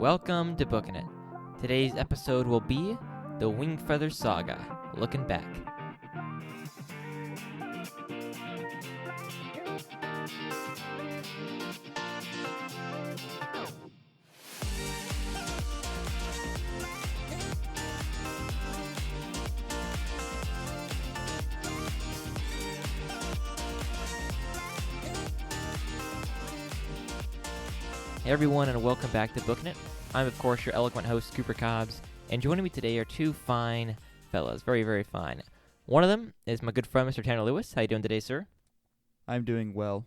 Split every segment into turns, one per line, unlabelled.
Welcome to Booking It. Today's episode will be the Wingfeather Saga, looking back. Hey everyone, and welcome back to Booking It. I'm, of course, your eloquent host, Cooper Cobbs, and joining me today are two fine fellas, very, very fine. One of them is my good friend, Mr. Tanner Lewis. How you doing today, sir?
I'm doing well.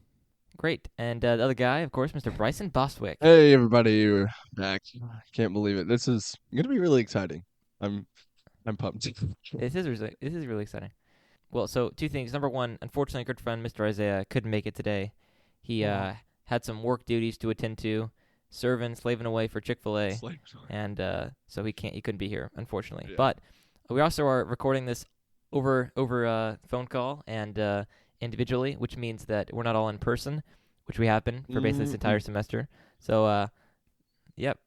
Great. And the other guy, of course, Mr. Bryson Bostwick.
Hey everybody, we're back. I can't believe it. This is gonna be really exciting. I'm pumped.
This is really exciting. Well, so two things. Number one, unfortunately, good friend, Mr. Isaiah, couldn't make it today. He had some work duties to attend to, slaving away for Chick-fil-A, and so he couldn't be here, unfortunately.
Yeah.
But we also are recording this over phone call and individually, which means that we're not all in person, which we have been for basically this entire semester. So, yep,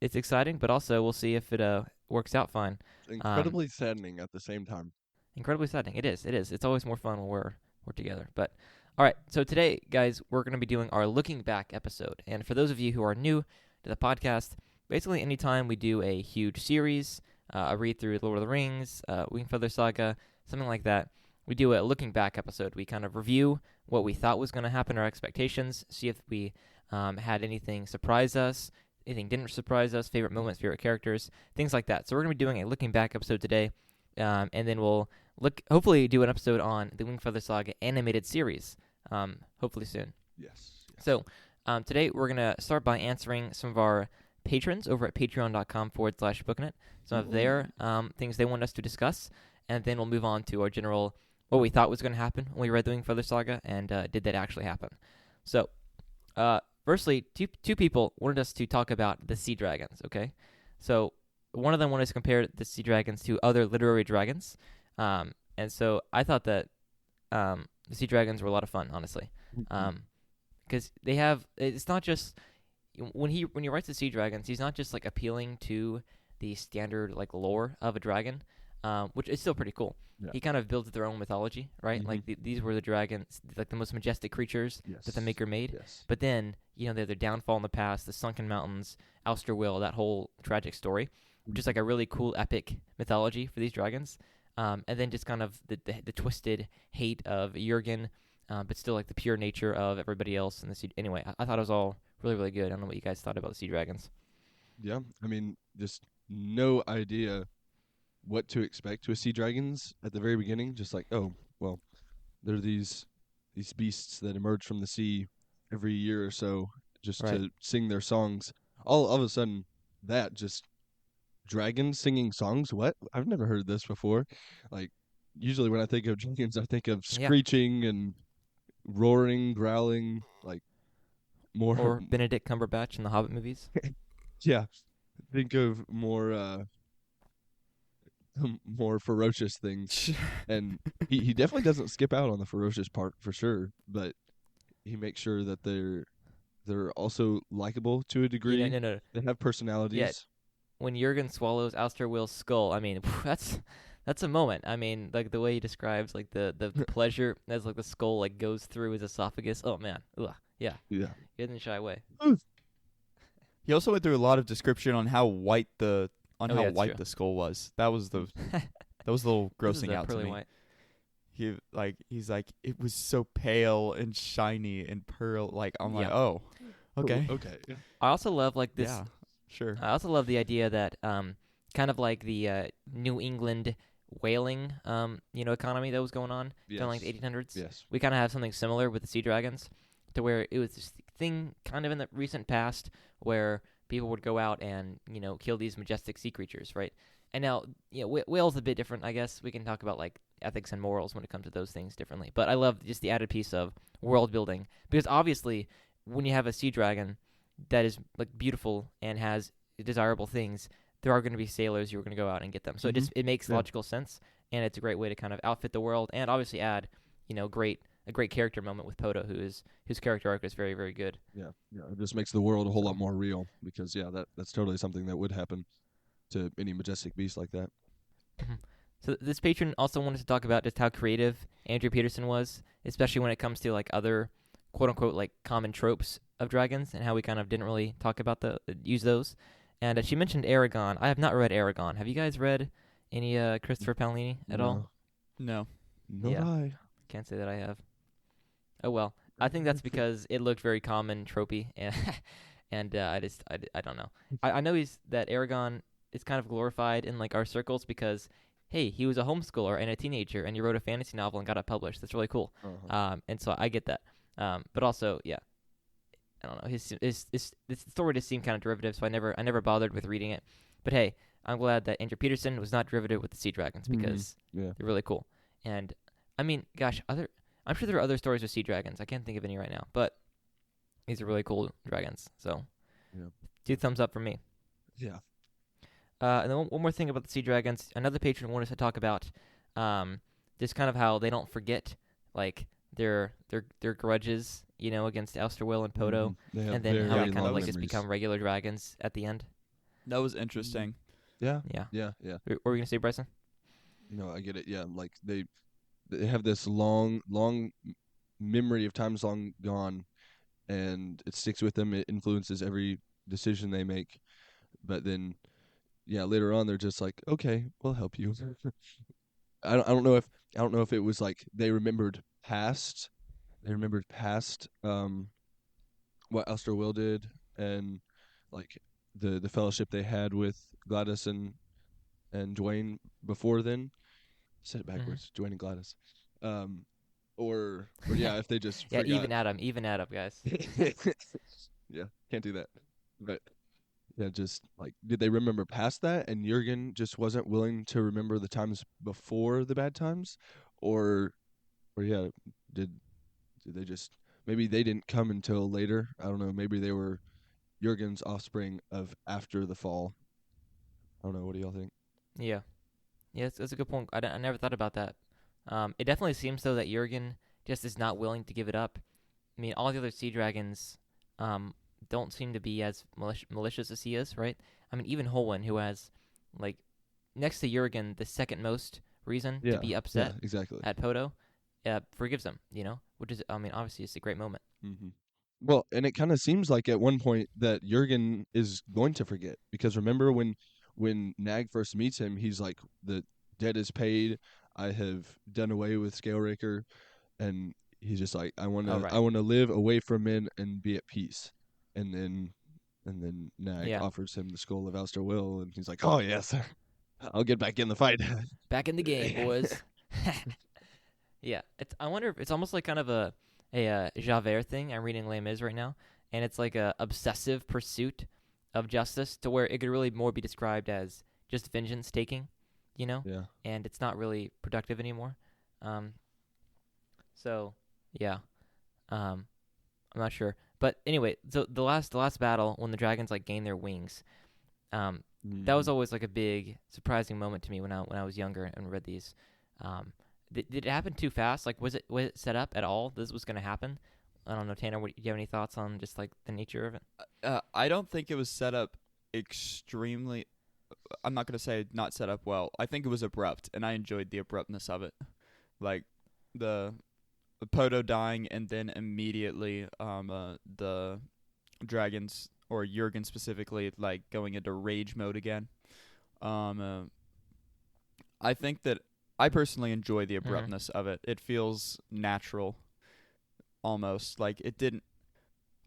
it's exciting, but also we'll see if it works out fine.
Incredibly saddening at the same time.
Incredibly saddening. It is. It's always more fun when we're together. But all right, so today, guys, we're going to be doing our looking back episode. And for those of you who are new to the podcast, basically anytime we do a huge series, a read through Lord of the Rings, Wingfeather Saga, something like that, we do a looking back episode. We kind of review what we thought was going to happen, our expectations, see if we had anything surprise us, anything didn't surprise us, favorite moments, favorite characters, things like that. So we're going to be doing a looking back episode today, and then we'll hopefully do an episode on the Wingfeather Saga animated series, hopefully soon.
Yes.
So today we're going to start by answering some of our patrons over at patreon.com/bookinit, some of their things they want us to discuss, and then we'll move on to our general, what we thought was going to happen when we read the Wingfeather Saga, and did that actually happen. So, firstly, two people wanted us to talk about the sea dragons, okay? So, one of them wanted us to compare the sea dragons to other literary dragons, and so I thought that the sea dragons were a lot of fun, honestly, because they have, it's not just, when he writes the sea dragons, he's not just like appealing to the standard like lore of a dragon, which is still pretty cool.
Yeah.
He kind of builds their own mythology, right?
Mm-hmm.
Like these were the dragons, like the most majestic creatures that the maker made.
Yes.
But then, their downfall in the past, the sunken mountains, Will, that whole tragic story, just like a really cool epic mythology for these dragons. And then just kind of the twisted hate of Jurgen, but still like the pure nature of everybody else in the sea. Anyway, I thought it was all really, really good. I don't know what you guys thought about the sea dragons.
Yeah. I mean, just no idea what to expect with sea dragons at the very beginning. Just like, oh, well, they're these beasts that emerge from the sea every year or so just
Right.
to sing their songs. All of a sudden, that just dragons singing songs? What? I've never heard this before. Like, usually when I think of dragons, I think of screeching and roaring, growling, like more.
Or Benedict Cumberbatch in the Hobbit movies.
Yeah, think of more ferocious things. And he definitely doesn't skip out on the ferocious part for sure, but he makes sure that they're also likable to a degree.
No.
They have personalities.
Yeah. When Jurgen swallows Will's skull, I mean, that's a moment. I mean, like the way he describes like the pleasure as like the skull like goes through his esophagus. Oh man, ugh. Yeah.
Yeah.
He doesn't shy away.
He also went through a lot of description on how white the
true.
skull was. That was a little grossing out to me.
White.
He's like it was so pale and shiny and pearl. Like I'm like,
Yeah.
oh, okay.
Okay.
I also love like this.
Yeah, sure.
I also love the idea that kind of like the New England whaling economy that was going on, kind of like the 1800s.
Yes.
We kind of have something similar with the sea dragons, to where it was this thing kind of in the recent past where people would go out and kill these majestic sea creatures, right? And now whale's a bit different, I guess. We can talk about like ethics and morals when it comes to those things differently. But I love just the added piece of world building, because obviously when you have a sea dragon that is like beautiful and has desirable things, there are going to be sailors who are going to go out and get them. So it makes logical sense, and it's a great way to kind of outfit the world and obviously add great a great character moment with Poto, whose character arc is very, very good.
Yeah, it just makes the world a whole lot more real because that's totally something that would happen to any majestic beast like that.
Mhm. So this patron also wanted to talk about just how creative Andrew Peterson was, especially when it comes to like other quote unquote like common tropes of dragons and how we kind of didn't really talk about use those. And she mentioned Aragon. I have not read Aragon. Have you guys read any Christopher Paolini at all?
No.
Not
Yeah.
I.
Can't say that I have. Oh well. I think that's because it looked very common tropey, and I don't know. I know that Aragon is kind of glorified in like our circles because hey, he was a homeschooler and a teenager, and he wrote a fantasy novel and got it published. That's really cool. And so I get that. But also, yeah, I don't know. His story just seemed kind of derivative, so I never bothered with reading it. But hey, I'm glad that Andrew Peterson was not derivative with the sea dragons because they're really cool. And I mean, gosh, I'm sure there are other stories with sea dragons. I can't think of any right now, but these are really cool dragons. So, 2 thumbs up for me.
Yeah.
And then one more thing about the sea dragons. Another patron wanted us to talk about just kind of how they don't forget like their grudges, against Elsterwill and Poto, and then how they kind of like just become regular dragons at the end.
That was interesting.
Yeah.
Yeah. What were you gonna say, Bryson?
I get it. Yeah, like they have this long memory of times long gone, and it sticks with them. It influences every decision they make. But then, later on they're just like, okay, we'll help you. I don't know if it was like they remembered past what Elsterwill did and like the fellowship they had with Gladys and Dwayne before then. Said it backwards, Dwayne and Gladys. Or if they just forgot.
even Adam, guys.
Yeah, can't do that. But just like, did they remember past that, and Jurgen just wasn't willing to remember the times before the bad times, or did they just maybe they didn't come until later? I don't know. Maybe they were Jurgen's offspring of after the fall. I don't know. What do y'all think?
Yeah, that's a good point. I never thought about that. It definitely seems though that Jurgen just is not willing to give it up. I mean, all the other sea dragons don't seem to be as malicious as he is, right? I mean, even Holwyn, who has, like, next to Jurgen, the second most reason to be upset at Poto, forgives him, which is, I mean, obviously it's a great moment.
Mm-hmm. Well, and it kind of seems like at one point that Jurgen is going to forget, because remember when Nag first meets him, he's like, the debt is paid, I have done away with Scaleraker, and he's just like, I want to live away from men and be at peace. And then Nag offers him the skull of Elsterwill, and he's like, "Oh yes, I'll get back in the fight,
back in the game, boys." Yeah, I wonder if it's almost like kind of a Javert thing. I'm reading Les Mis right now, and it's like a obsessive pursuit of justice, to where it could really more be described as just vengeance taking,
Yeah.
And it's not really productive anymore. So yeah, I'm not sure. But anyway, so the last battle, when the dragons like gain their wings, that was always like a big surprising moment to me when I was younger and read these. Did it happen too fast? Like, was it set up at all? This was going to happen? I don't know, Tanner. Do you have any thoughts on just like the nature of it?
I don't think it was set up extremely. I'm not going to say not set up well. I think it was abrupt, and I enjoyed the abruptness of it, like the Poto dying, and then immediately the dragons, or Jurgen specifically, like going into rage mode again. I think that I personally enjoy the abruptness of it. It feels natural, almost. Like it didn't.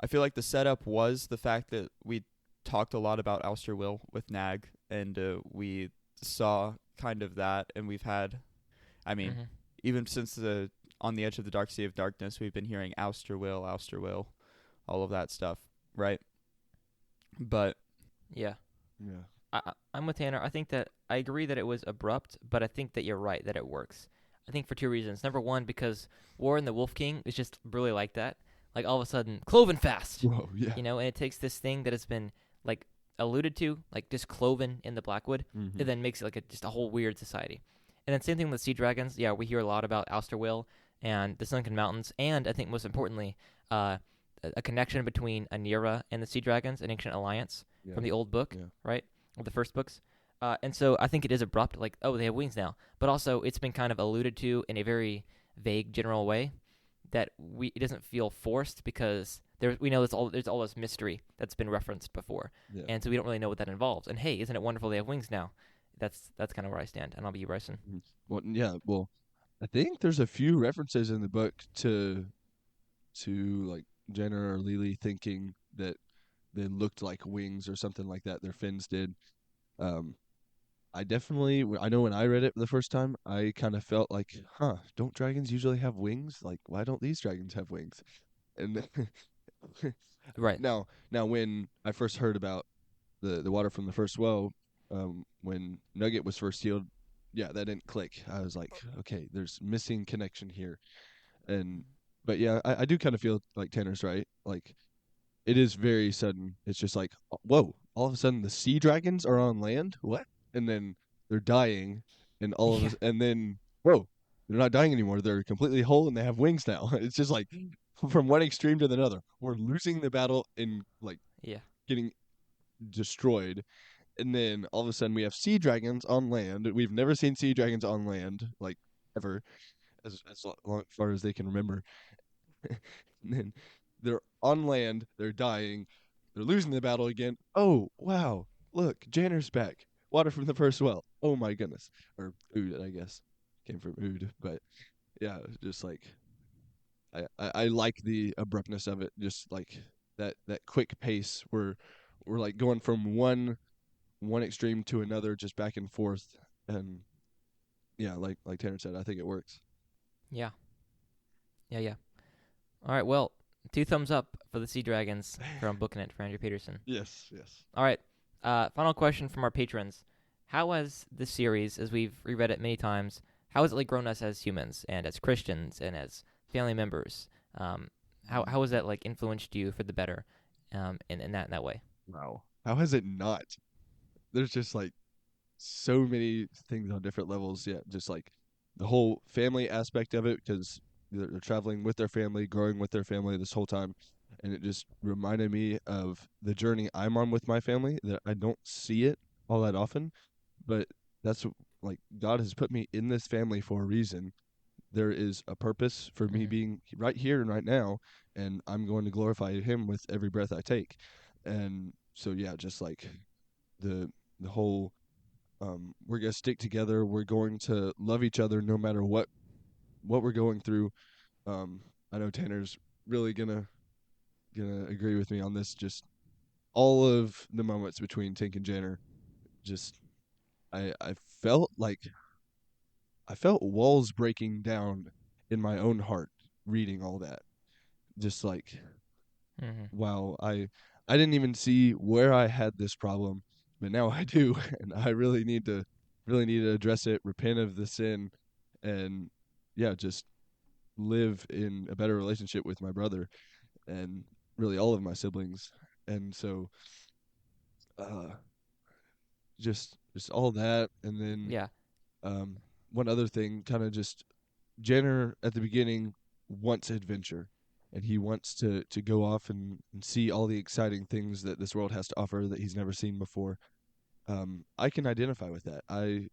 I feel like the setup was the fact that we talked a lot about Elsterwill with Nag, and we saw kind of that, and we've had, I mean, even since On the Edge of the Dark Sea of Darkness, we've been hearing Elsterwill, all of that stuff, right? But
yeah. I'm with Tanner. I think that I agree that it was abrupt, but I think that you're right that it works. I think for 2 reasons. Number one, because War and the Wolf King is just really like that. Like all of a sudden, cloven fast.
Whoa, yeah.
And it takes this thing that has been like alluded to, like just cloven in the Blackwood, and then makes it like just a whole weird society. And then same thing with sea dragons. Yeah, we hear a lot about Elsterwill and the Sunken Mountains, and I think most importantly, a connection between Anira and the Sea Dragons, an ancient alliance
Yeah.
from the old book,
Yeah.
right? Of the first books. And so I think it is abrupt, like, oh, they have wings now. But also, it's been kind of alluded to in a very vague, general way that it doesn't feel forced because we know there's all this mystery that's been referenced before,
Yeah.
and so we don't really know what that involves. And hey, isn't it wonderful they have wings now? That's kind of where I stand, and I'll be you, Bryson.
Well, yeah. Well, I think there's a few references in the book to like Jenner or Lily thinking that they looked like wings or something like that. Their fins did. Um, I know when I read it the first time, I kind of felt like, don't dragons usually have wings? Like, why don't these dragons have wings? And
Right.
now when I first heard about the water from the first well, when Nugget was first healed, yeah, that didn't click. I was like, okay, there's missing connection here. But yeah, I do kind of feel like Tanner's right. Like, it is very sudden. It's just like, whoa, all of a sudden the sea dragons are on land? What? And then they're dying, and and then, whoa, they're not dying anymore. They're completely whole and they have wings now. It's just like from one extreme to another. We're losing the battle and like getting destroyed. And then all of a sudden we have sea dragons on land. We've never seen sea dragons on land, like, ever, as far as they can remember. And then they're on land, they're dying, they're losing the battle again. Oh, wow. Look, Janner's back. Water from the first well. Oh my goodness. Or Ood, I guess. Came from Ood. But yeah, just like I like the abruptness of it. Just like that quick pace where we're like going from one extreme to another, just back and forth. And yeah, like Tanner said, I think it works.
Yeah. All right, well, 2 thumbs up for the Sea Dragons from Booking It for Andrew Peterson.
Yes.
All right, final question from our patrons. How has this series, as we've reread it many times, how has it like grown us as humans and as Christians and as family members? How has that like influenced you for the better, in that way?
Wow. How has it not? There's just like so many things on different levels. Yeah, just like the whole family aspect of it, because they're traveling with their family, growing with their family this whole time. And it just reminded me of the journey I'm on with my family, that I don't see it all that often. But that's like, God has put me in this family for a reason. There is a purpose for me being right here and right now, and I'm going to glorify Him with every breath I take. And so, yeah, just like the whole, we're gonna stick together. We're going to love each other no matter what we're going through. I know Tanner's really gonna agree with me on this. Just all of the moments between Tink and Jenner, just I felt walls breaking down in my own heart reading all that. Just like, wow, I didn't even see where I had this problem, but now I do, and I really need to address it, repent of the sin, and yeah, just live in a better relationship with my brother and really all of my siblings. And so just all that. And then one other thing, kind of just Jenner at the beginning wants adventure, and he wants to go off and see all the exciting things that this world has to offer that he's never seen before. I can identify with that. I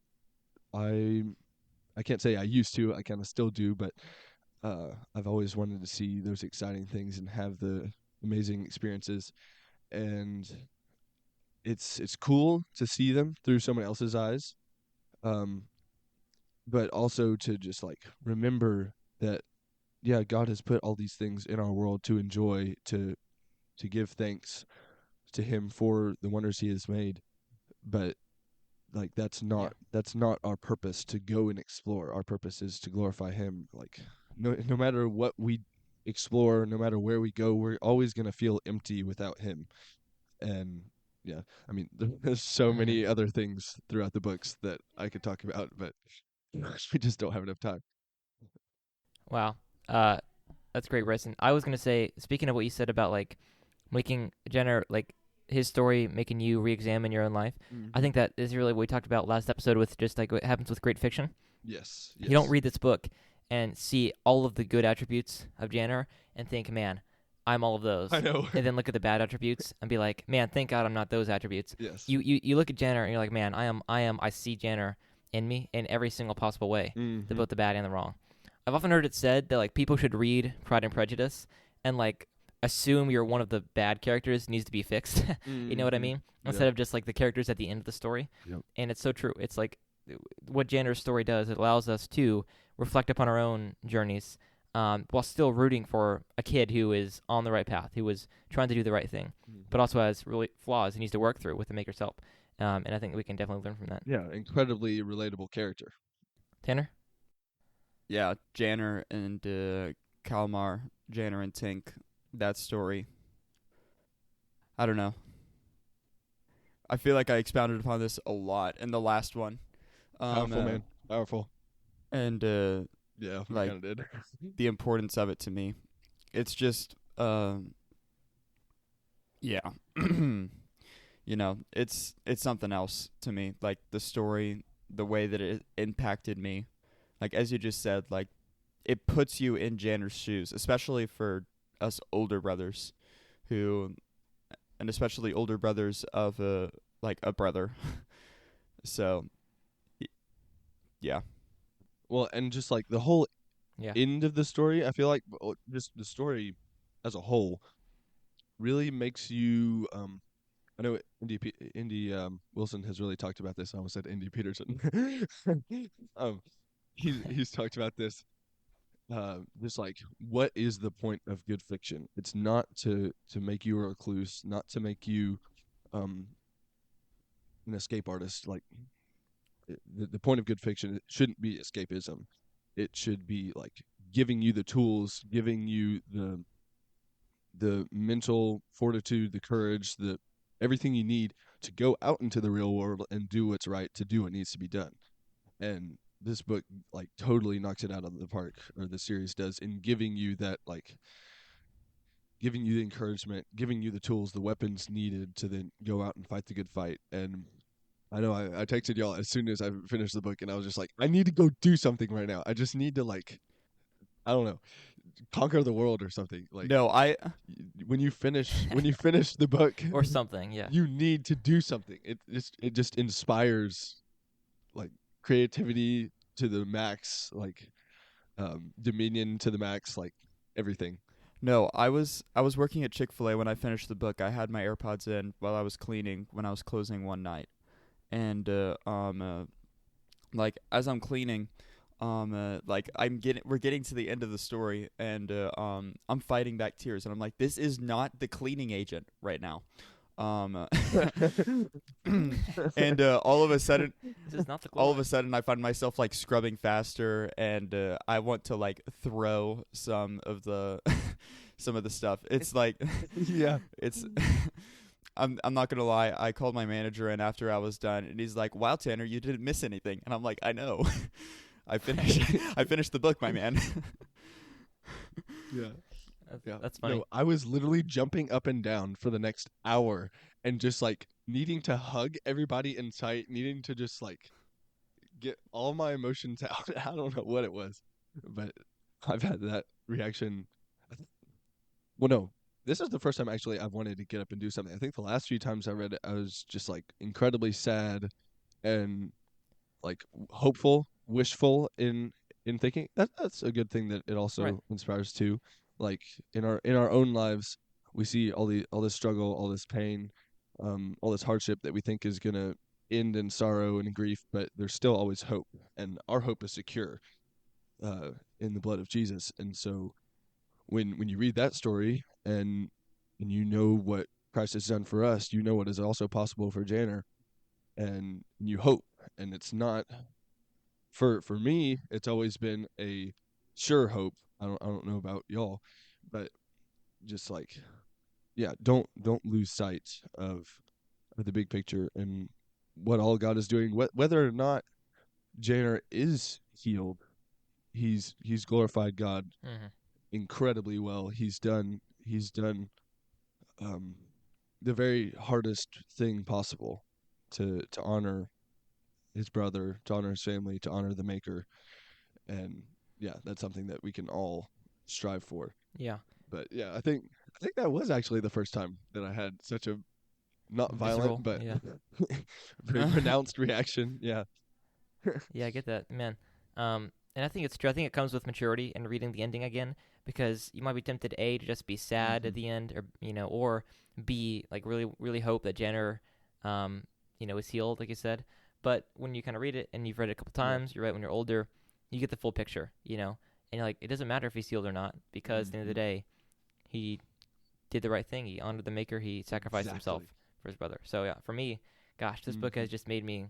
can't say I used to, I kind of still do, but I've always wanted to see those exciting things and have the amazing experiences. And it's cool to see them through someone else's eyes. But also to just like remember that, yeah, God has put all these things in our world to enjoy, to give thanks to Him for the wonders He has made. But like, that's not our purpose to go and explore. Our purpose is to glorify Him. Like, no matter what we explore, no matter where we go, we're always gonna feel empty without Him. And yeah, I mean, there's so many other things throughout the books that I could talk about, but we just don't have enough time.
Wow. That's great, Bryson. I was going to say, speaking of what you said about like making Jenner, like his story making you re-examine your own life, I think that is really what we talked about last episode with just like what happens with great fiction.
Yes.
You don't read this book and see all of the good attributes of Janner and think, man, I'm all of those.
I know.
And then look at the bad attributes and be like, man, thank God I'm not those attributes.
Yes.
You look at Janner and you're like, man, I see Janner in me in every single possible way,
Mhm.
both the bad and the wrong. I've often heard it said that like people should read Pride and Prejudice and like assume you're one of the bad characters needs to be fixed. You know what I
Mhm.
mean?
Yeah.
Instead of just like the characters at the end of the story.
Yep.
And it's so true. It's like what Janner's story does. It allows us to reflect upon our own journeys, while still rooting for a kid who is on the right path, who is trying to do the right thing, but also has really flaws he needs to work through with the Maker's help. And I think we can definitely learn from that.
Yeah, incredibly relatable character.
Tanner?
Yeah, Janner and Kalmar, Janner and Tink, that story. I don't know. I feel like I expounded upon this a lot in the last one.
Powerful, man. Powerful.
And
Yeah, we
like,
kind of did.
the importance of it to me. It's just, yeah. You know, it's something else to me. Like, the story, the way that it impacted me. Like, as you just said, like, it puts you in Janner's shoes, especially for us older brothers and especially older brothers of a brother. So, yeah.
Well, and just like the whole
Yeah.
end of the story, I feel like just the story as a whole really makes you. I know Indy Wilson has really talked about this. I almost said Indy Peterson. He's talked about this. Just like, what is the point of good fiction? It's not to make you a recluse, not to make you an escape artist. Like, the point of good fiction shouldn't be escapism. It should be like giving you the tools, giving you the mental fortitude, the courage, the everything you need to go out into the real world and do what's right, to do what needs to be done. And this book like totally knocks it out of the park, or the series does, in giving you that, like giving you the encouragement, giving you the tools, the weapons needed to then go out and fight the good fight. And I know I texted y'all as soon as I finished the book, and I was just like, I need to go do something right now. I just need to, like, I don't know, conquer the world or something. Like,
No,
when you finish the book
Or something, yeah.
you need to do something. It just inspires like creativity to the max, like dominion to the max, like everything.
No, I was working at Chick-fil-A when I finished the book. I had my AirPods in while I was cleaning when I was closing one night. And like, as I'm cleaning, like, we're getting to the end of the story, and I'm fighting back tears, and I'm like, this is not the cleaning agent right now. And all of a sudden,
This is not the
all of a sudden, I find myself like scrubbing faster, and I want to like throw some of the stuff. It's like,
Yeah.
it's. I'm not gonna lie. I called my manager in after I was done, and he's like, "Wow, Tanner, you didn't miss anything." And I'm like, "I know. I finished the book, my man."
Yeah.
That's funny.
No, I was literally jumping up and down for the next hour and just like needing to hug everybody in sight, needing to just like get all my emotions out. I don't know what it was, but I've had that reaction. Well, no, this is the first time actually I've wanted to get up and do something. I think the last few times I read it, I was just like incredibly sad and like hopeful, wishful in thinking. That's a good thing that it also
Right.
inspires too. Like in our own lives, we see all this struggle, all this pain, all this hardship that we think is gonna end in sorrow and grief, but there's still always hope, and our hope is secure in the blood of Jesus. And so when you read that story and you know what Christ has done for us, you know what is also possible for Janner, and you hope. And it's not for me, it's always been a sure hope. I don't know about y'all, but just like, yeah, don't lose sight of the big picture and what all God is doing. Whether or not Janner is healed, he's glorified God
Mm-hmm.
incredibly well. He's done um, the very hardest thing possible to honor his brother, to honor his family, to honor the Maker. And yeah, that's something that we can all strive for.
Yeah.
But yeah, I think that was actually the first time that I had such a not
Visceral.
violent but
Yeah.
very pronounced reaction. Yeah.
Yeah, I get that, man. And I think it's true. I think it comes with maturity and reading the ending again, because you might be tempted A, to just be sad at
Mhm.
the end, or or B, like really really hope that Jenner, is healed, like you said. But when you kind of read it and you've read it a couple
Yeah.
times, you're right. When you're older, you get the full picture, and you're like, it doesn't matter if he's healed or not, because at the end of the
Mhm.
day, he did the right thing. He honored the Maker. He sacrificed himself
Exactly.
for his brother. So yeah, for me, gosh, this book has
Mhm.
just made me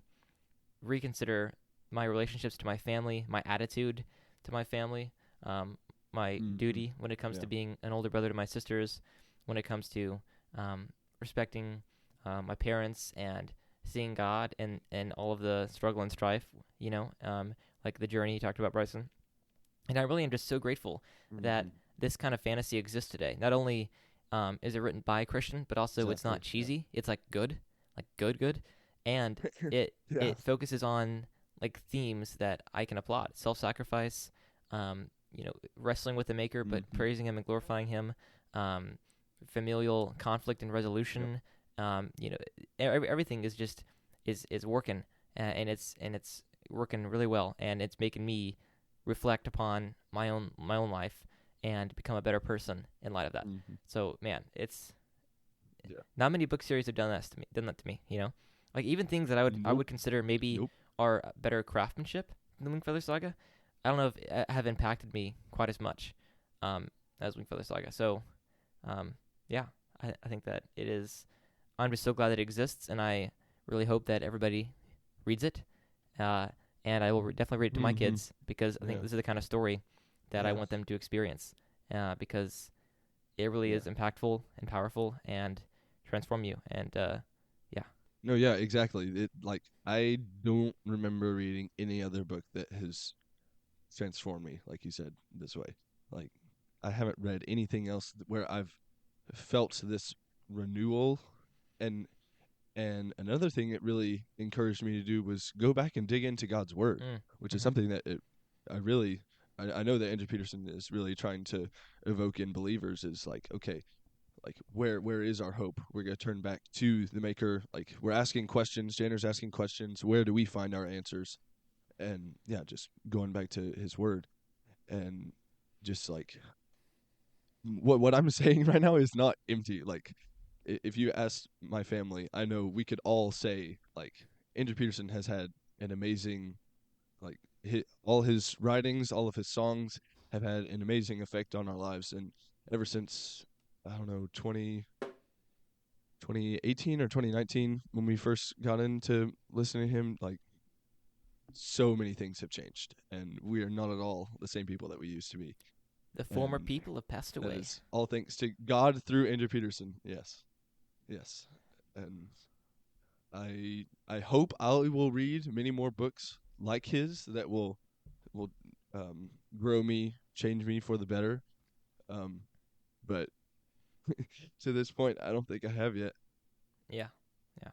reconsider my relationships to my family, my attitude to my family, my
Mhm.
duty when it comes
Yeah.
to being an older brother to my sisters, when it comes to respecting my parents and seeing God and all of the struggle and strife, like the journey you talked about, Bryson. And I really am just so grateful that
Mhm.
this kind of fantasy exists today. Not only is it written by a Christian, but also it's not
Exactly. Yeah.
cheesy. It's like good, good, and
Yeah.
it focuses on like themes that I can applaud: self-sacrifice, wrestling with the Maker, but
Mhm.
praising Him and glorifying Him, familial conflict and
Yep.
resolution. Everything is just is working, and it's working really well, and it's making me reflect upon my own life and become a better person in light of that.
Mhm.
So man, it's
Yeah.
not many book series have done that to me. Like even things that I would
Nope.
consider maybe
Nope.
are better craftsmanship than the Wingfeather Saga. I don't know if have impacted me quite as much um, as Wingfeather Saga. So um, yeah, I think that it is. I'm just so glad that it exists, and I really hope that everybody reads it. Uh, and I will definitely read it to my
Mhm.
kids, because I think
Yeah.
this is the kind of story that I
Yeah.
want them to experience, because it really
Yeah.
is impactful and powerful and transform you. And yeah,
No, yeah, exactly. I don't remember reading any other book that has transformed me, like you said, this way. Like I haven't read anything else where I've felt this renewal. And and another thing it really encouraged me to do was go back and dig into God's word,
mm,
which is
mm-hmm,
something that I really I know that Andrew Peterson is really trying to evoke in believers is like, okay, like where is our hope? We're gonna turn back to the Maker. Like we're asking questions. Janner's asking questions. Where do we find our answers? And yeah, just going back to His Word, and just like what I'm saying right now is not empty. Like if you ask my family, I know we could all say like Andrew Peterson has had an amazing like all his writings, all of his songs have had an amazing effect on our lives, and ever since I don't know 2018 or 2019 when we first got into listening to him, like so many things have changed and we are not at all the same people that we used to be.
the former
And
people have passed
that
away.
is all thanks to God through Andrew Peterson. Yes. Yes. And I hope I will read many more books like his that will grow me, change me for the better. Um but to this point I don't think I have yet.
Yeah, yeah.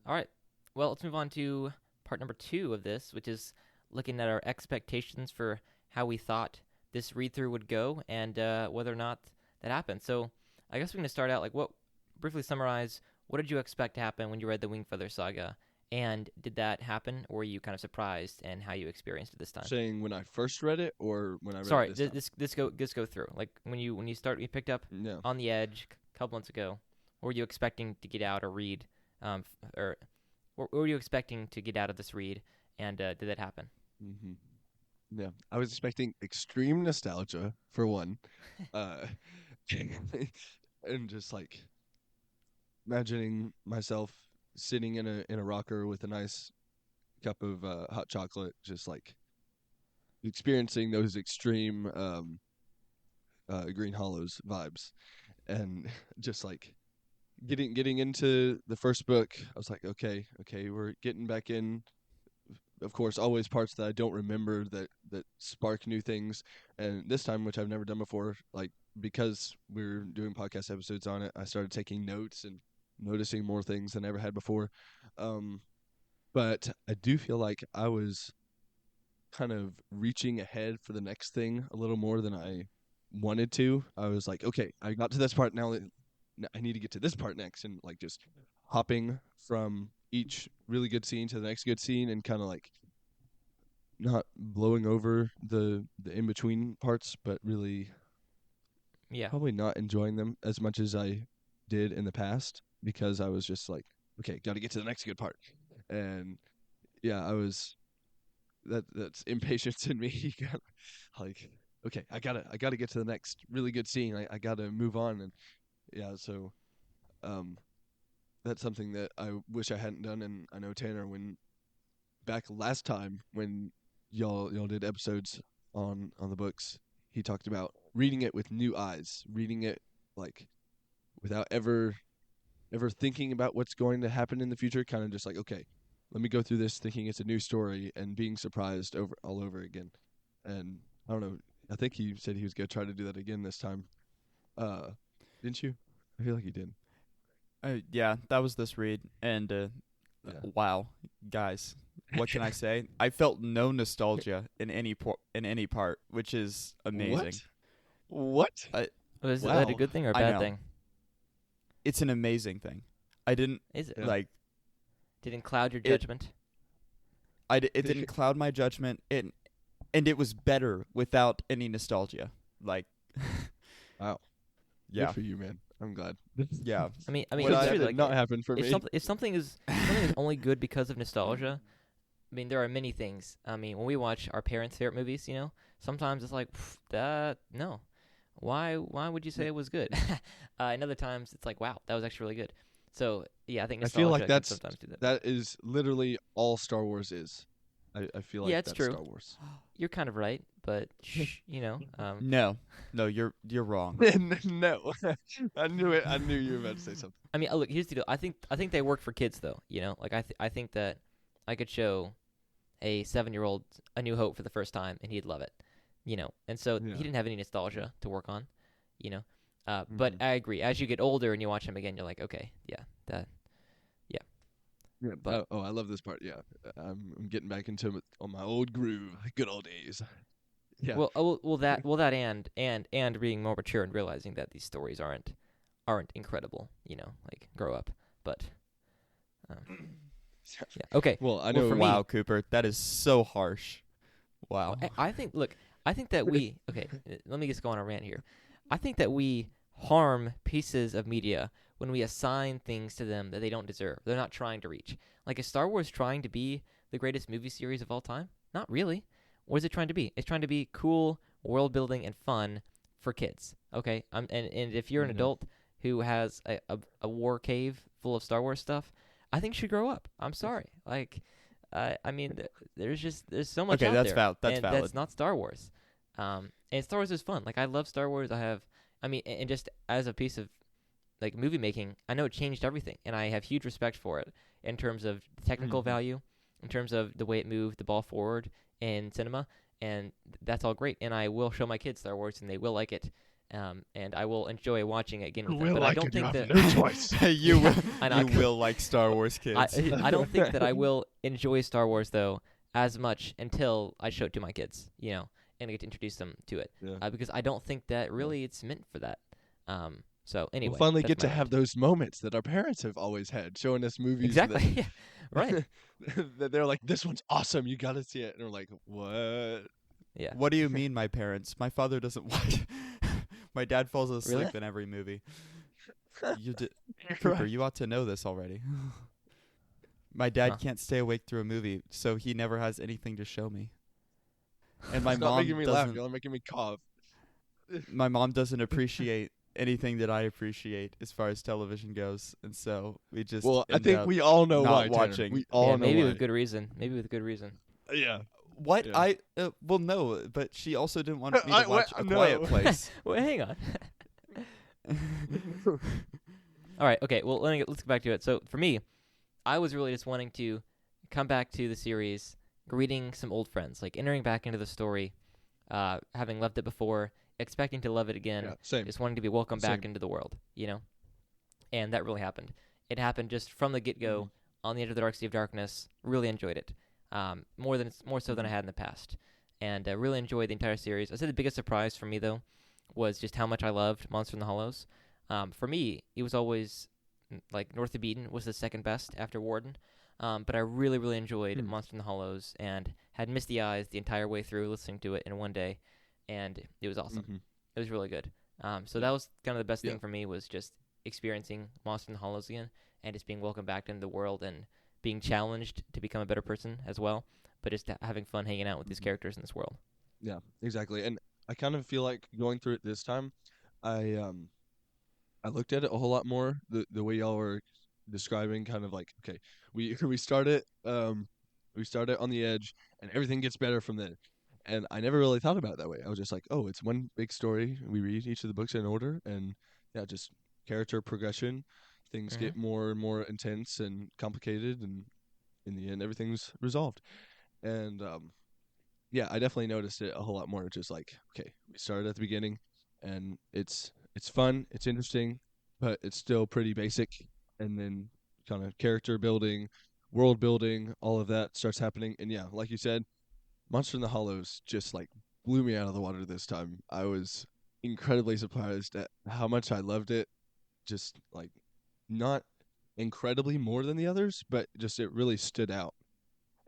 All right. Well, let's move on to part number 2 of this, which is looking at our expectations for how we thought this read through would go, and whether or not that happened. So, I guess we're going to start out like what briefly summarize what did you expect to happen when you read the Wingfeather Saga, and did that happen, or were you kind of surprised and how you experienced it this time?
Saying when I first read it or when I read it
Sorry,
this time?
this go through. Like when you picked up
Yeah.
On the Edge a couple months ago, what were you expecting to get out or read, or what were you expecting to get out of this read, and did that happen?
Mhm. Yeah. I was expecting extreme nostalgia for one. Uh and just like imagining myself sitting in a rocker with a nice cup of hot chocolate, just like experiencing those extreme Green Hollows vibes, and just like getting into the first book. I was like, okay, we're getting back in. Of course, always parts that I don't remember that spark new things, and this time, which I've never done before, like because we're doing podcast episodes on it, I started taking notes and noticing more things than I ever had before. Um, but I do feel like I was kind of reaching ahead for the next thing a little more than I wanted to. I was like, okay, I got to this part now. I need to get to this part next, and like just hopping from each really good scene to the next good scene, and kind of like not blowing over the in between parts, but really
Yeah.
probably not enjoying them as much as I did in the past, because I was just like, okay, got to get to the next good part. And yeah, I was that's impatience in me. Like, okay, I gotta get to the next really good scene. I gotta move on. And yeah, so um that's something that I wish I hadn't done. And I know Tanner, when back last time when y'all did episodes on the books, he talked about reading it with new eyes, reading it like without ever thinking about what's going to happen in the future, kind of just like, okay, let me go through this thinking it's a new story and being surprised all over again. And I don't know, I think he said he was going to try to do that again this time. Didn't you? I feel like he did.
Yeah, that was this read, and
Yeah.
wow, guys, what can I say? I felt no nostalgia in any part, which is amazing.
What?
Was
Wow.
that a good thing or a
I
bad
know.
thing?
It's an amazing thing. I didn't
Is it?
Yeah.
like
Didn't cloud your
It-
judgment?
it didn't cloud my judgment, and it was better without any nostalgia. Like,
Wow.
yeah,
Good for you, man. I'm glad.
yeah.
I mean,
What
it's
I
true.
did
Like,
not happen for
if
me.
something is only good because of nostalgia, I mean, there are many things. I mean, when we watch our parents' favorite movies, sometimes it's like, no. Why would you say it was good? And other times it's like, wow, that was actually really good. So yeah, I think
I
nostalgia
feel like
can
that's
sometimes do that.
that is literally all Star Wars is. I feel like
Yeah, it's
that's
true.
Star Wars.
You're kind of right, but
No, you're wrong.
No. I knew it. I knew you were about to say something.
I mean, look, here's the deal. I think they work for kids though. Like I think that I could show a 7-year-old A New Hope for the first time and he'd love it. And so
Yeah.
he didn't have any nostalgia to work on. But
Mhm.
I agree. As you get older and you watch him again, you're like, okay, yeah, that.
Yeah,
But-
I love this part. Yeah, I'm getting back into it on my old groove, good old days. Yeah.
Well, that and being more mature and realizing that these stories aren't incredible. Like grow up. But yeah, okay.
Well, I
Well,
know.
for me-
Wow, Cooper, that is so harsh. Wow.
I think. Look, I think that we. Okay, let me just go on a rant here. I think that we harm pieces of media when we assign things to them that they don't deserve. They're not trying to reach. Like, is Star Wars trying to be the greatest movie series of all time? Not really. What is it trying to be? It's trying to be cool, world building, and fun for kids. Okay, and if you're an
Mhm.
adult who has a war cave full of Star Wars stuff, I think you should grow up. I'm sorry. Like, I mean, there's so much
Okay,
out
that's
there.
valid. That's
and
valid.
That's not Star Wars. And Star Wars is fun. Like, I love Star Wars. And just as a piece of like movie making, I know it changed everything, and I have huge respect for it in terms of technical
Mhm.
value, in terms of the way it moved the ball forward in cinema, and that's all great. And I will show my kids Star Wars, and they will like it, and I will enjoy watching it again with them. But I don't think that
no choice.
you will.
I know.
You will like Star Wars, kids.
I don't think that I will enjoy Star Wars though as much until I show it to my kids, and I get to introduce them to it,
Yeah.
because I don't think that really it's meant for that. So anyway,
We'll finally
that's
get to
my
have
rant.
those moments that our parents have always had, showing us movies.
Exactly. Yeah. Right.
That they're like, this one's awesome. You got to see it. And we're like, what?
Yeah.
What do you mean, my parents? My father doesn't watch. My dad falls asleep
Really?
in every movie. Cooper, you ought to know this already. My dad
Huh.
can't stay awake through a movie, so he never has anything to show me. And my
Stop
mom
making me laugh.
doesn't.
Y'all are making me cough.
My mom doesn't appreciate anything that I appreciate as far as television goes, and so we just.
Well, I
end
think
up
we all know
not
why. Tanner.
watching.
We all
Yeah,
know
maybe
why.
with good reason. Maybe with good reason.
Yeah.
What
Yeah.
well, no, but she also didn't want me to
I-
watch A
no.
Quiet Place.
Wait, hang on. All right. Okay. Well, let's get back to it. So for me, I was really just wanting to come back to the series, greeting some old friends, like entering back into the story, having loved it before, expecting to love it again,
Yeah, same.
just wanting to be welcomed back
Same.
into the world, And that really happened. It happened just from the get-go, on the edge of the dark sea of darkness. Really enjoyed it. more so than I had in the past, and really enjoyed the entire series. I'd say the biggest surprise for me though was just how much I loved Monster in the Hollows. For me, it was always like North of Eden was the second best after Warden. But I really, really enjoyed Monster in the Hollows and had misty eyes the entire way through listening to it in one day, and it was awesome.
Mm-hmm.
It was really good. So that was kind of the best
Yeah.
thing for me was just experiencing Monster in the Hollows again and just being welcomed back into the world and being challenged to become a better person as well, but just having fun hanging out with these characters in this world.
Yeah, exactly. And I kind of feel like going through it this time, I looked at it a whole lot more. The way y'all were describing, kind of like, okay, we we start it we start it on the edge, and everything gets better from there. And I never really thought about it that way. I was just like, oh, it's one big story. We read each of the books in order, and yeah, just character progression. Things
Mm-hmm.
get more and more intense and complicated, and in the end, everything's resolved. And yeah, I definitely noticed it a whole lot more. Just like, okay, we started at the beginning, and it's fun, it's interesting, but it's still pretty basic. And then kind of character building, world building, all of that starts happening. And yeah, like you said, Monster in the Hollows just like blew me out of the water this time. I was incredibly surprised at how much I loved it. Just like not incredibly more than the others, but just it really stood out.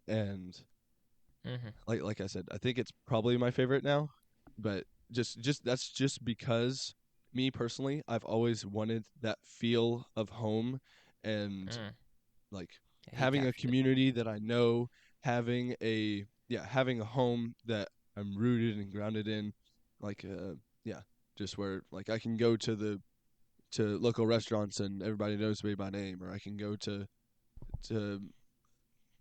And
Mm-hmm.
like I said, I think it's probably my favorite now, but just that's just because me personally, I've always wanted that feel of home and
Mm.
like
Yeah, he
having a
captured it.
community that I know, having a home that I'm rooted and grounded in, like yeah, just where like I can go to local restaurants and everybody knows me by name, or I can go to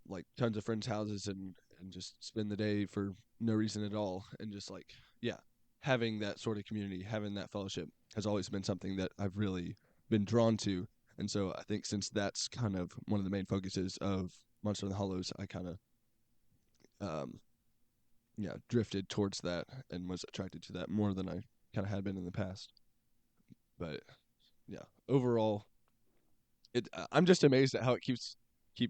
like tons of friends' houses and just spend the day for no reason at all, and just like yeah, having that sort of community, having that fellowship has always been something that I've really been drawn to. And so I think since that's kind of one of the main focuses of Monster in the Hollows, I kind of um yeah, drifted towards that and was attracted to that more than I kind of had been in the past. But yeah, overall I'm just amazed at how it keeps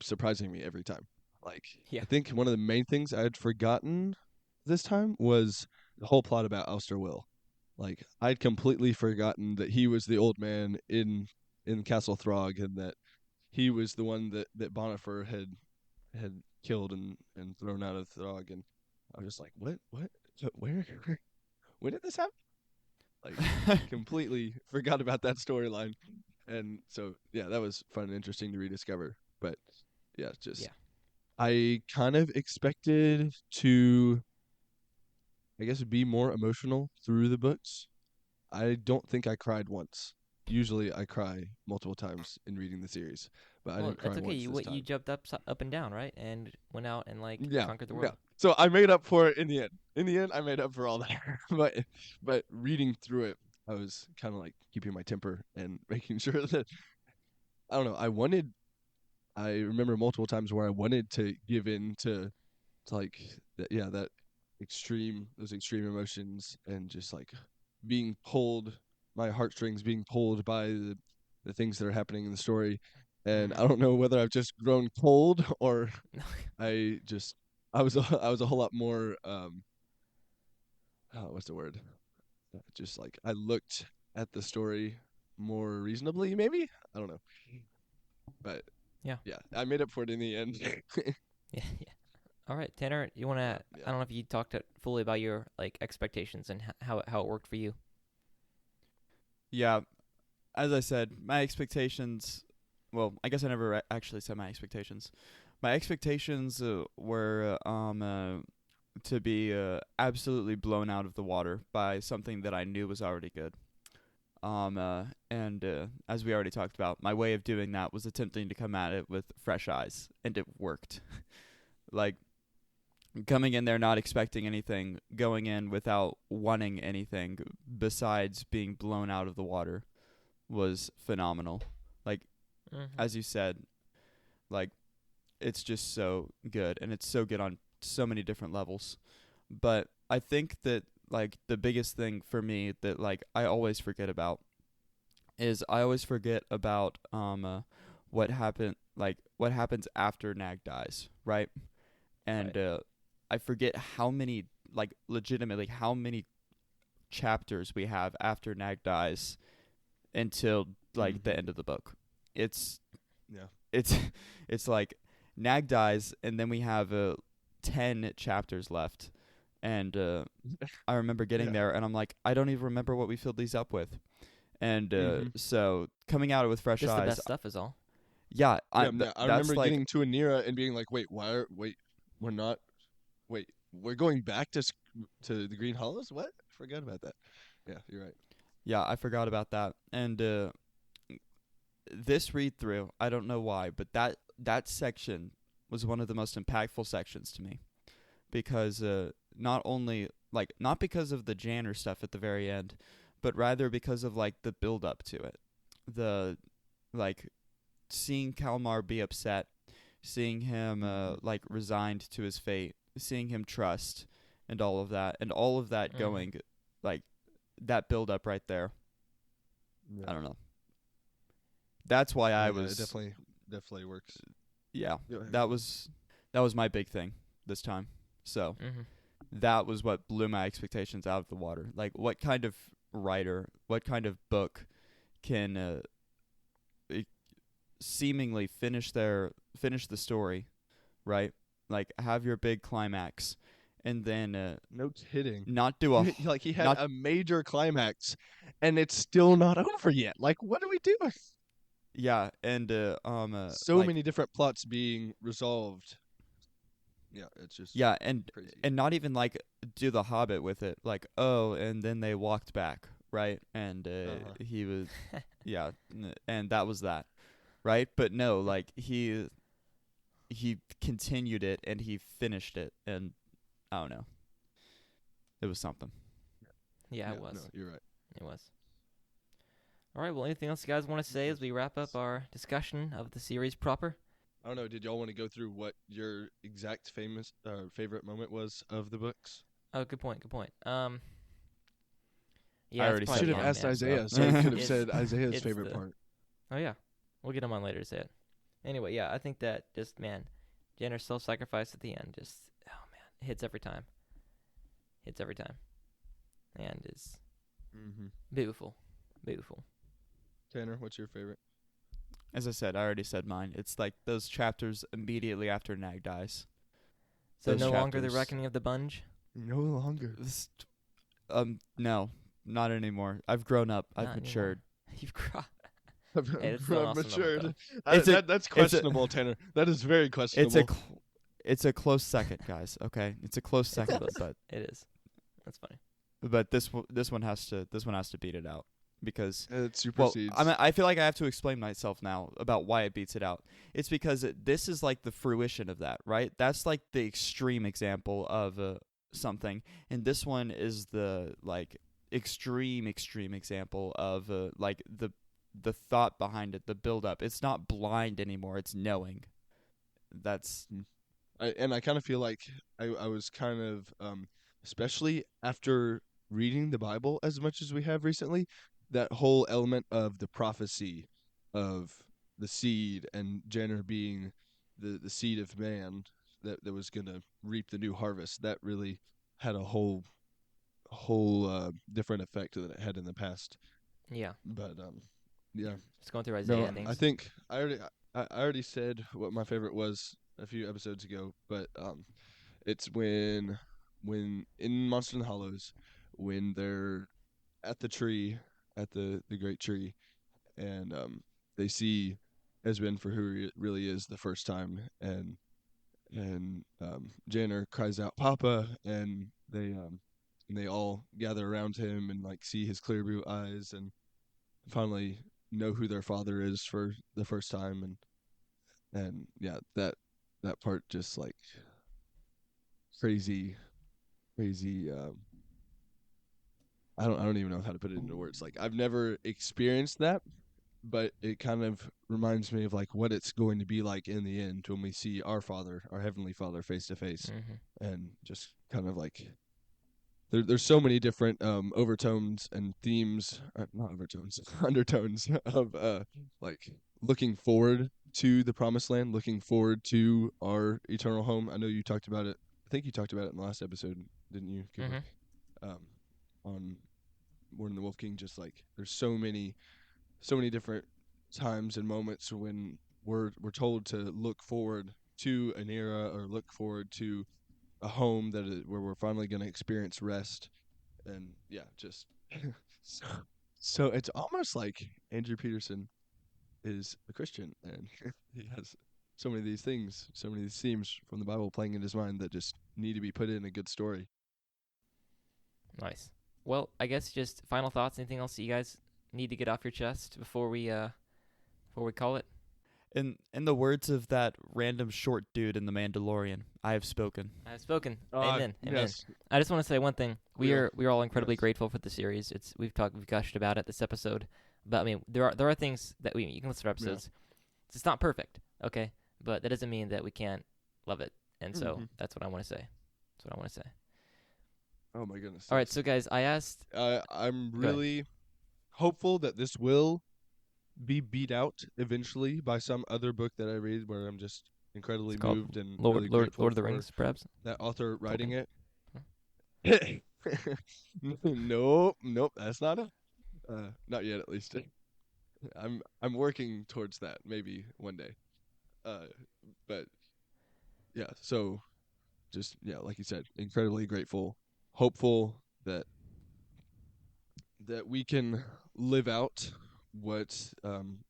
surprising me every time. Like
Yeah.
I think one of the main things I had forgotten this time was the whole plot about Alster Will. Like I'd completely forgotten that he was the old man in Castle Throg, and that he was the one that Bonifer had killed and thrown out of Throg. And I was just like, what, where, when did this happen? Like completely forgot about that storyline. And so yeah, that was fun and interesting to rediscover. But yeah, just
Yeah.
I kind of expected to, I guess, be more emotional through the books. I don't think I cried once. Usually I cry multiple times in reading the series, but I
Well,
didn't cry
that's okay.
once
You
this
you
time.
jumped up and down, right? And went out and like
Yeah,
conquered the
yeah.
world.
So I made up for it in the end. In the end, I made up for all that. but reading through it, I was kind of like keeping my temper and making sure that I don't know. I remember multiple times where I wanted to give in to like that those extreme emotions, and just like being pulled, my heartstrings being pulled by the things that are happening in the story. And
Mm-hmm.
I don't know whether I've just grown cold or I just I was a whole lot more what's the word? Just like I looked at the story more reasonably, maybe. I don't know, but
Yeah.
yeah, I made up for it in the end.
Yeah. Yeah. All right, Tanner. You wanna?
Yeah.
I don't know if you talked fully about your like expectations and how it worked for you.
Yeah, as I said, my expectations. Well, I guess I never actually said my expectations. My expectations were to be absolutely blown out of the water by something that I knew was already good. And as we already talked about, my way of doing that was attempting to come at it with fresh eyes, and it worked. Like coming in there not expecting anything, going in without wanting anything besides being blown out of the water was phenomenal. Like
Mm-hmm.
as you said, like it's just so good, and it's so good on so many different levels. But I think that like the biggest thing for me that like I always forget about is I always forget about what happens after Nag dies, right? and
Right.
I forget how many, like legitimately how many chapters we have after Nag dies until like the end of the book. It's
Yeah.
it's it's like Nag dies, and then we have 10 chapters left, and I remember getting
Yeah.
there, and I'm like, I don't even remember what we filled these up with, and so coming out with fresh
Just the
eyes,
best stuff is all.
yeah,
I
that's
remember
like,
getting to Anira and being like, we're not, we're going back to the Green Hollows? What? Forgot about that. Yeah, you're right.
yeah, I forgot about that, and this read through, I don't know why, but that section was one of the most impactful sections to me, because not only like not because of the Janner stuff at the very end, but rather because of like the build up to it, the like seeing Kalmar be upset, seeing him like resigned to his fate, seeing him trust, and all of that going, like that build up right there.
Yeah.
I don't know. That's why I
Yeah,
was
it definitely works.
yeah.
Go ahead.
That was my big thing this time. So
Mm-hmm.
that was what blew my expectations out of the water. Like, what kind of writer, what kind of book can seemingly finish the story, right? Like, have your big climax, and then
No kidding.
not do a
Like he had
not
a major climax, and it's still not over yet. Like, what are we doing?
yeah, and
So
like,
many different plots being resolved. Yeah, it's just
yeah, and
crazy.
not even like do the Hobbit with it, like, oh, and then they walked back, right? And he was yeah, and that was that, right? But no, like he continued it and he finished it, and I don't know, it was something.
Yeah, it
No,
was.
you're right.
It was. All right. Well, anything else you guys want to say as we wrap up our discussion of the series proper?
I don't know. Did y'all want to go through what your exact favorite moment was of the books?
Oh, good point. Good point.
I
Yeah,
already
it's
said
Should
probably
have
mine,
asked
man.
Isaiah,
so.
so he could have
It's-
said Isaiah's
it's
favorite
the-
part.
Oh yeah, we'll get him on later to say it. Anyway, yeah, I think that just man, Jenner's self-sacrifice at the end just hits every time. Hits every time, and is
Mm-hmm.
beautiful, beautiful.
Tanner, what's your favorite?
As I said, I already said mine. It's like those chapters immediately after Nag dies.
So
Those
no longer the
chapters.
reckoning of the Bunge.
No longer.
No, not anymore. I've grown up. I've
Not
matured.
anymore. You've cried.
I've
Hey, that's still an awesome
matured.
moment,
That's questionable, Tanner. That is very questionable.
It's a close second, guys. Okay, it's a close second,
close.
but
It is. That's funny.
this one has to beat it out, because
It
well,
supersedes.
I feel like I have to explain myself now about why it beats it out. It's because this is like the fruition of that, right? That's like the extreme example of something, and this one is the like extreme example of like the thought behind it, the build up. It's not blind anymore, it's knowing. That's
I kind of feel like I was kind of, especially after reading the Bible as much as we have recently, that whole element of the prophecy of the seed and Jenner being the seed of man that was going to reap the new harvest, that really had a whole different effect than it had in the past.
Yeah.
But yeah.
Just going through Isaiah
No,
things.
I think I already said what my favorite was a few episodes ago, but it's when in Monster in the Hollows, when they're at the tree, at the great tree, and they see Esben for who he really is the first time, and Janner cries out Papa, and they all gather around him and like see his clear blue eyes and finally know who their father is for the first time, and yeah, that part just like crazy. I don't even know how to put it into words. Like, I've never experienced that, but it kind of reminds me of like what it's going to be like in the end when we see our Father, our Heavenly Father, face to face, and just kind of like there's so many different overtones and themes, not overtones, undertones of like looking forward to the promised land, looking forward to our eternal home. I know you talked about it. I think you talked about it in the last episode, didn't you? Cooper? On More Than the Wolf King, just like there's so many different times and moments when we're told to look forward to an era or look forward to a home where we're finally going to experience rest. And yeah, just so it's almost like Andrew Peterson is a Christian, and he has so many of these things, so many of these themes from the Bible playing in his mind that just need to be put in a good story.
Nice. Well, I guess just final thoughts. Anything else that you guys need to get off your chest before we call it?
In the words of that random short dude in The Mandalorian, I have spoken.
I have spoken. Amen. Amen.
Yes.
I just want to say one thing. We are all incredibly
Yes.
grateful for the series. We've gushed about it this episode. But I mean, there are things that you can listen to episodes. Yeah. It's not perfect, okay? But that doesn't mean that we can't love it. And so that's what I want to say.
Oh my goodness.
All right, so guys, I asked.
I'm really hopeful that this will be beat out eventually by some other book that I read, where I'm just incredibly moved and really grateful
Lord of the Rings, perhaps.
That author writing it. Nope, that's not it. Not yet, at least. I'm working towards that, maybe one day. But yeah, so just like you said, incredibly grateful, hopeful that we can live out what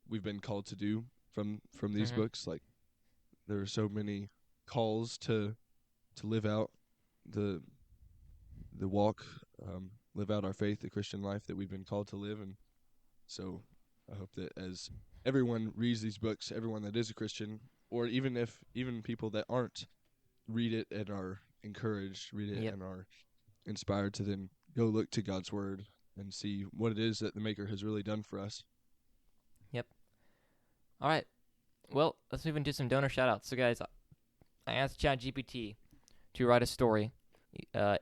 we've been called to do from these books. Like, there are so many calls to live out the walk, live out our faith, the Christian life that we've been called to live. And so I hope that as everyone reads these books, everyone that is a Christian, or even people that aren't, read it and are encouraged, read it and are inspired to then go look to God's word and see what it is that the Maker has really done for us.
Yep. All right. Well, let's move into some donor shoutouts. So, guys, I asked ChatGPT to write a story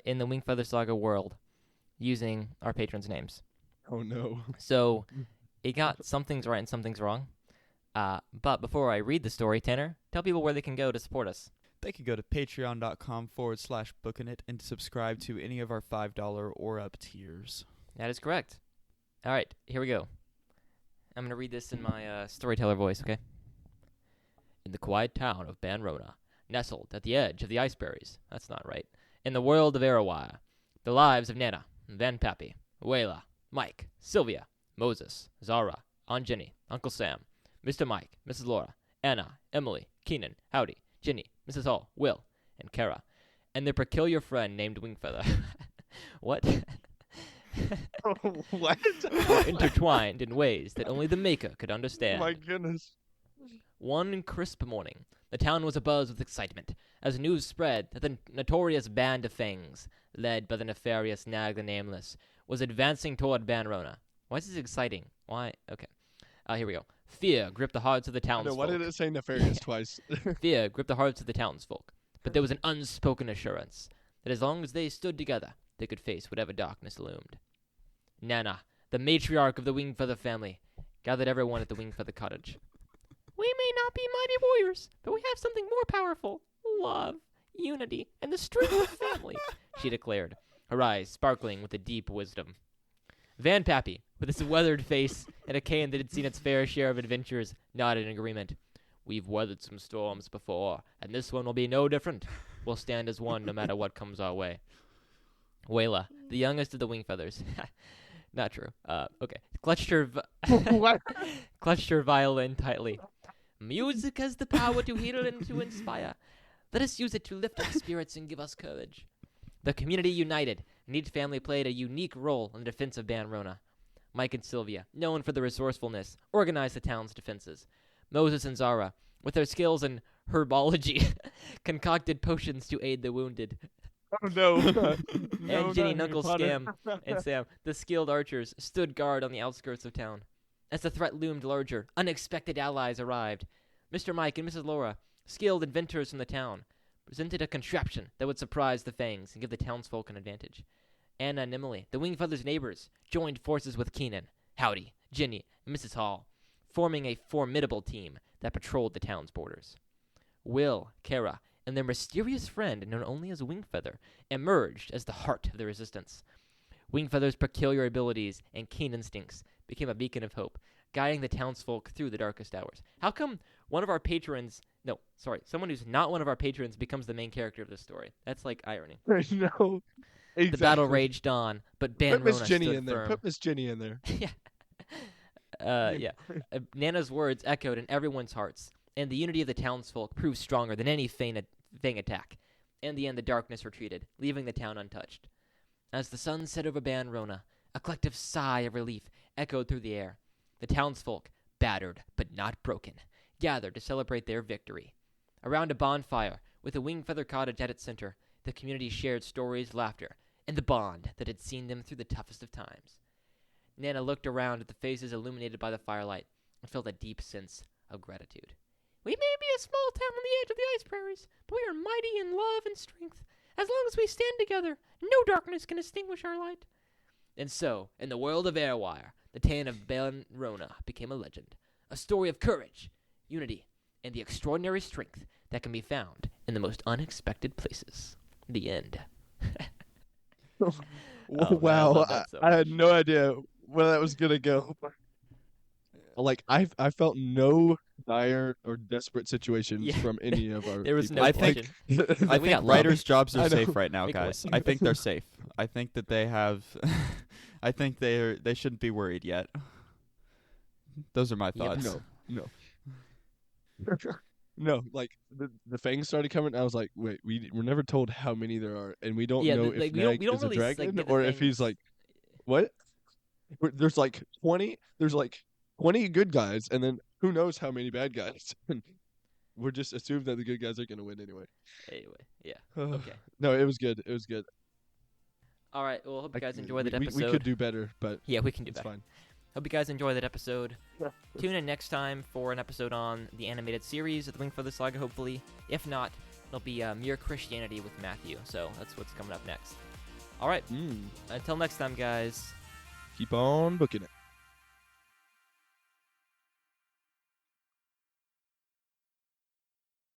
in the Wingfeather Saga world using our patrons' names.
Oh, no.
So, it got some things right and some things wrong. But before I read the story, Tanner, tell people where they can go to support us.
They can go to patreon.com/bookinit and subscribe to any of our $5 or up tiers.
That is correct. All right, here we go. I'm going to read this in my storyteller voice, okay? In the quiet town of Banrona, nestled at the edge of the iceberries, that's not right, in the world of Arawaya, the lives of Nana, Van Pappy, Wayla, Mike, Sylvia, Moses, Zara, Aunt Jenny, Uncle Sam, Mr. Mike, Mrs. Laura, Anna, Emily, Keenan, Howdy, Ginny, Mrs. Hall, Will, and Kara, and their peculiar friend named Wingfeather. What?
What?
Intertwined in ways that only the Maker could understand.
My goodness.
One crisp morning, the town was abuzz with excitement as news spread that the notorious band of Fangs, led by the nefarious Nag the Nameless, was advancing toward Banrona. Why is this exciting? Why? Okay. Here we go. Fear gripped the hearts of the townsfolk.
Why did it say nefarious twice?
Fear gripped the hearts of the townsfolk, but there was an unspoken assurance that as long as they stood together, they could face whatever darkness loomed. Nana, the matriarch of the Wingfeather family, gathered everyone at the Wingfeather cottage. We may not be mighty warriors, but we have something more powerful. Love, unity, and the strength of family, she declared, her eyes sparkling with a deep wisdom. Van Pappy, with his weathered face and a cane that had seen its fair share of adventures, nodded in agreement. We've weathered some storms before, and this one will be no different. We'll stand as one no matter what comes our way. Wayla, the youngest of the Wingfeathers. Not true. Okay. Clutched her violin tightly. Music has the power to heal and to inspire. Let us use it to lift our spirits and give us courage. The community united, and each family played a unique role in the defense of Banrona. Mike and Sylvia, known for their resourcefulness, organized the town's defenses. Moses and Zara, with their skills in herbology, concocted potions to aid the wounded.
Oh, no.
And Ginny and Uncle Scam and Sam, the skilled archers, stood guard on the outskirts of town. As the threat loomed larger, unexpected allies arrived. Mr. Mike and Mrs. Laura, skilled inventors from the town, presented a contraption that would surprise the Fangs and give the townsfolk an advantage. Anna and Emily, the Wingfeather's neighbors, joined forces with Keenan, Howdy, Ginny, and Mrs. Hall. Forming a formidable team, that patrolled the town's borders. Will, Kara, and their mysterious friend, known only as Wingfeather, emerged as the heart of the resistance. Wingfeather's peculiar abilities and keen instincts became a beacon of hope, guiding the townsfolk through the darkest hours. How come one of our patrons, someone who's not one of our patrons becomes the main character of this story? That's like irony.
No, exactly.
The battle raged on, but
Put Miss
Rona
Jenny
stood
in there.
firm.
Put Miss Jenny in there.
Yeah. Nana's words echoed in everyone's hearts, and the unity of the townsfolk proved stronger than any Fang attack. In the end, the darkness retreated, leaving the town untouched. As the sun set over Rona, a collective sigh of relief echoed through the air. The townsfolk, battered but not broken, gathered to celebrate their victory. Around a bonfire, with a Wingfeather cottage at its center, the community shared stories, laughter, and the bond that had seen them through the toughest of times. Nana looked around at the faces illuminated by the firelight and felt a deep sense of gratitude. We may be a small town on the edge of the ice prairies, but we are mighty in love and strength. As long as we stand together, no darkness can extinguish our light. And so, in the world of Airwire, the tale of Rona became a legend, a story of courage, unity, and the extraordinary strength that can be found in the most unexpected places. The end.
Wow,
Man,
I had no idea where that was gonna go. Like I felt no dire or desperate situations from any of our.
There was
people.
no
I think-
tension.
I
we
think
got
writers' jobs
I
are
know.
safe right now,
Make
guys.
way.
I think they're safe. I think that they have. I think they shouldn't be worried yet. Those are my
Yep.
thoughts.
No. No, like the fangs started coming. I was like, wait, we're never told how many there are, and we don't know if Nag is a dragon
get the
or if he's
fangs.
like, what? There's like 20. There's like 20 good guys, and then who knows how many bad guys. We're just assumed that the good guys are gonna win anyway.
Anyway, yeah. Okay.
No, it was good. It was good.
All right. Well, hope you guys
Like,
enjoyed that
we
episode.
could do better, but
Yeah, we can do
it's
better.
fine.
Hope you guys enjoyed that episode. Tune in next time for an episode on the animated series of the Wingfeather Saga, hopefully. If not, it'll be Mere Christianity with Matthew. So that's what's coming up next. All right. Until next time, guys.
Keep on booking it.